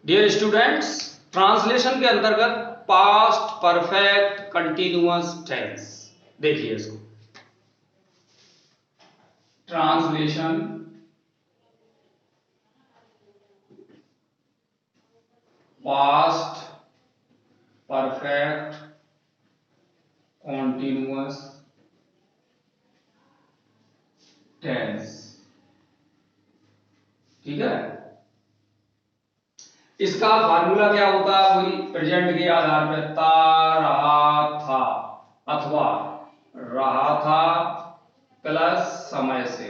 Dear students, translation के अंतर्गत past perfect continuous tense देखिए इसको। Translation past perfect continuous tense, ठीक है। इसका फार्मूला क्या होता है? वही प्रेजेंट के आधार पर था, रहा था अथवा रहा था प्लस समय से,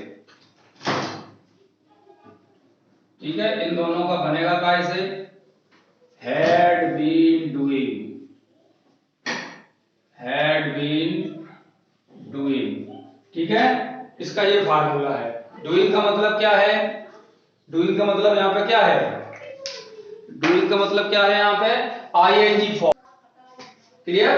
ठीक है। इन दोनों का बनेगा कैसे? Had been doing, had been doing, ठीक है। इसका ये फार्मूला है। डूइंग का मतलब क्या है? डूइंग का मतलब यहां पे क्या है? डूइंग का मतलब क्या है? यहां पे आईएनजी फॉर्म, क्लियर।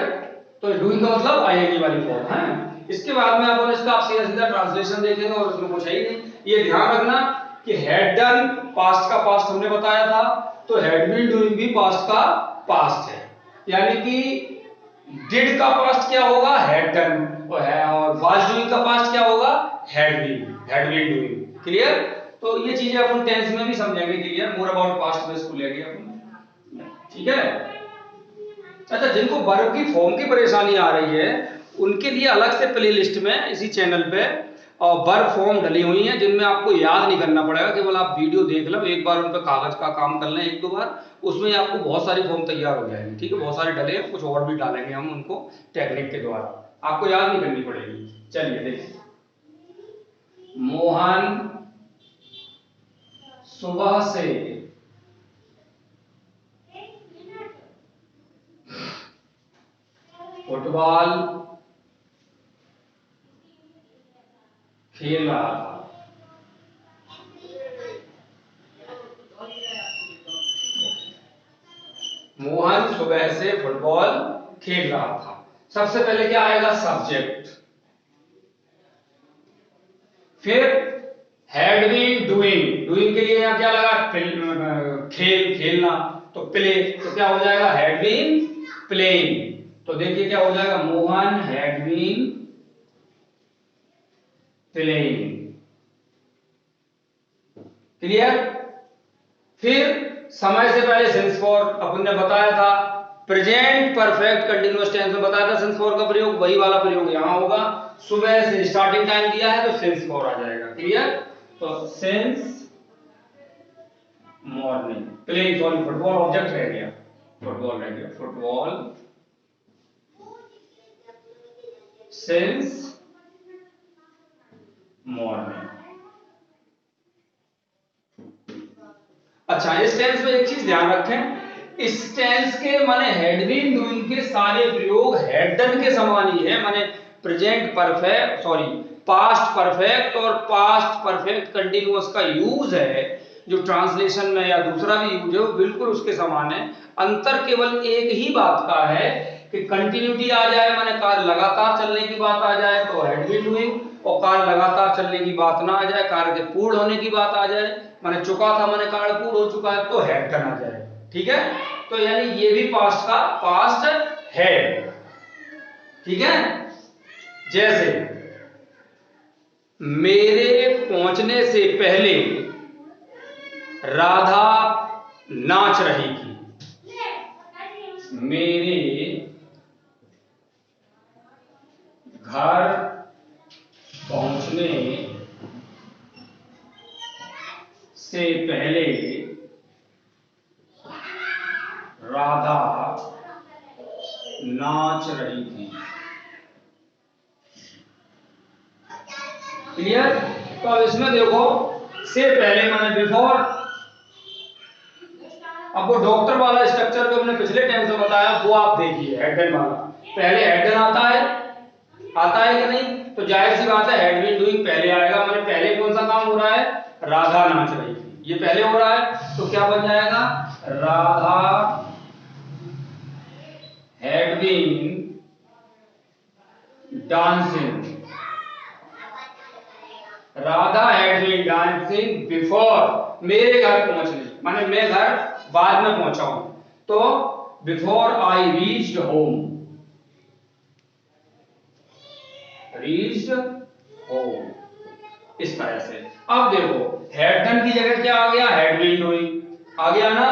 तो डूइंग का मतलब आईएनजी वाली फॉर्म है। इसके बाद में अपन इसका आप सीधा सीधा ट्रांसलेशन देखेंगे और उसमें कुछ है ही नहीं। ये ध्यान रखना कि हैड डन पास्ट का पास्ट हमने बताया था, तो हैड बीन डूइंग भी पास्ट का पास्ट है, यानी कि डिड का पास्ट क्या होगा? हैड डन, और वाज डूइंग का पास्ट क्या होगा? Had been doing, clear. तो ये चीजें अपन टेंस में भी समझेंगे, क्लियर। मोर अबाउट पास्ट में इसको लेंगे अपन, ठीक है। अच्छा, जिनको वर्ब की फॉर्म की परेशानी आ रही है उनके लिए अलग से प्ले लिस्ट में इसी चैनल पे वर्ब फॉर्म डली हुई है, जिनमें आपको याद नहीं करना पड़ेगा, केवल आप वीडियो देख लो एक बार, उन पर कागज का काम कर लें एक दो बार, उसमें आपको बहुत सारी फॉर्म तैयार हो जाएगी, ठीक है। बहुत सारे डले हैं, कुछ और भी डालेंगे हम उनको टेक्निक के द्वारा, आपको याद नहीं करनी पड़ेगी। चलिए देखिए, मोहन सुबह से फुटबॉल खेल रहा था। मोहन सुबह से फुटबॉल खेल रहा था। सबसे पहले क्या आएगा? सब्जेक्ट, फिर हैड बीन डूइंग, डूइंग के लिए यहां क्या लगा? खेल, खेलना, तो प्ले, तो क्या हो जाएगा? Had been playing. तो देखिए क्या हो जाएगा? Mohan had been playing, clear. फिर समय से पहले सिंस फॉर अपन ने बताया था, प्रेजेंट परफेक्ट कंटिन्यूअस टेंस में बताया था सिंस फॉर का प्रयोग, वही वाला प्रयोग यहां होगा। सुबह से स्टार्टिंग टाइम दिया है तो सिंस फॉर आ जाएगा, क्लियर। तो since morning, playing, sorry football object रह गया, फुटबॉल रह गया, फुटबॉल सिंस मॉर्निंग। अच्छा, इस टेंस में एक चीज ध्यान रखें, इस टेंस के माने हैड बीन डूइंग के सारे प्रयोग हैड डन के समान ही है, माने present perfect, sorry past perfect और पास्ट परफेक्ट कंटिन्यूअस का यूज है जो ट्रांसलेशन में या दूसरा भी यूज है वो बिल्कुल उसके समान है। अंतर केवल एक ही बात का है कि कंटिन्यूटी आ जाए, माने कार्य लगातार चलने की बात आ जाए तो हैड बीन डूइंग, और कार्य लगातार चलने की बात ना आ जाए, कार्य के पूर्ण होने की बात आ जाए, माने चुका था माने कार्य पूर्ण हो चुका है तो हैड डन आ जाए, ठीक है। तो यानी ये भी पास्ट का पास्ट है, ठीक है। जैसे मेरे पहुंचने से पहले राधा नाच रही थी, मेरे घर पहुंचने से पहले राधा नाच रही थी, क्लियर। तो अब इसमें देखो, से पहले माने बिफोर, अब वो डॉक्टर वाला स्ट्रक्चर जो हमने पिछले टेंस में बताया वो आप देखिए, हेडन वाला, पहले हेडन आता है कि नहीं? तो जाहिर सी बात है हैड बीन डूइंग पहले आएगा, माने पहले कौन सा काम हो रहा है? राधा नाच रही थी, ये पहले हो रहा है, तो क्या बन जाएगा? Radha had been dancing, Radha had been dancing before, मेरे घर पहुंचने, माने मैं घर बाद में पहुंचा हूं, तो before I reached home, reached home, इस तरह से। अब देखो हैड डन की जगह क्या आ गया, हैड बीन डूइंग आ गया ना,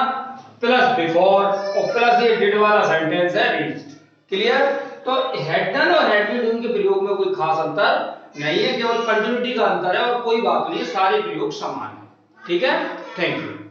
प्लस बिफोर और प्लस ये डिड वाला सेंटेंस है रीच्ड। क्लियर? तो हैड डन और हैड बीन डूइंग के प्रयोग में कोई खास अंतर नहीं है, केवल कंटिन्यूटी का अंतर है और कोई बात नहीं, सारे प्रयोग समान है। ठीक है, थैंक यू।